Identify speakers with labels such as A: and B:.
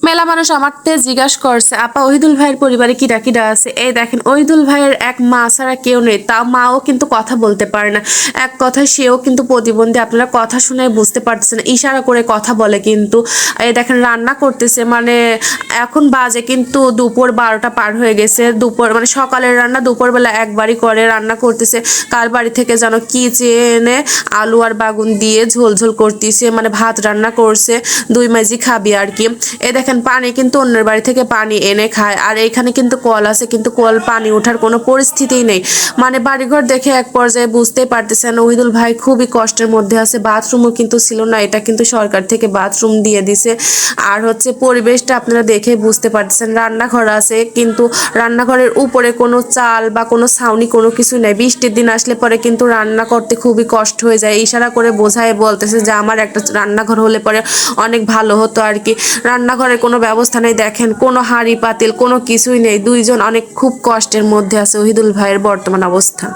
A: মেলা মানুষ আমাকে জিজ্ঞাসা করছে আপা ওহিদুল ভাইয়ের পরিবারে কিরা কিরা আছে। এই দেখেন ওহিদুল ভাইয়ের এক মা ছাড়া কেউ নেই, তা মাও কিন্তু কথা বলতে পারে না। এক কথায় সেও কিন্তু প্রতিবন্ধী, আপনারা কথা শুনে বুঝতে পারছেন, ইশারা করে কথা বলে। কিন্তু এই দেখেন রান্না করতেছে, মানে এখন বাজে কিন্তু দুপুর 12টা পার হয়ে গেছে। দুপুর মানে সকালের রান্না দুপুরবেলা একবারই করে রান্না করতেছে। কার বাড়ি থেকে যেন কি চেয়ে এনে আলু আর বাগুন দিয়ে ঝোল ঝোল করতেছে, মানে ভাত রান্না করছে, দুই মাঝি খাবি আর কি। এই দেখেন পানি কিন্তু অন্যের বাড়ি থেকে পানি এনে খায়। আর এখানে কিন্তু কল আছে, কিন্তু কল পানি ওঠার কোনো পরিস্থিতিই নেই। মানে বাড়িঘর দেখে এক পর্যায়ে বুঝতেই পারতেছেন ওহিদুল ভাই খুবই কষ্টের মধ্যে আছে। বাথরুমও কিন্তু ছিল না, এটা কিন্তু সরকার থেকে বাথরুম দিয়ে দিছে। আর হচ্ছে পরিবেশটা আপনারা দেখে বুঝতে পারতেছেন, রান্নাঘর আছে কিন্তু রান্নাঘরের উপরে কোনো চাল বা কোনো ছাউনি কোনো কিছু নেই। বৃষ্টির দিন আসলে পরে কিন্তু রান্না করতে খুবই কষ্ট হয়ে যায়। ইশারা করে বোঝায় বলতেছে যে আমার একটা রান্নাঘর হলে পরে অনেক ভালো হতো আর কি। রান্নাঘরের কোনো ব্যবস্থা নেই, দেখেন কোনো হাঁড়ি পাতিল কোনো কিছুই নেই। দুইজন অনেক খুব কষ্টের মধ্যে আছে ওহিদুল ভাইয়ের বর্তমান অবস্থা।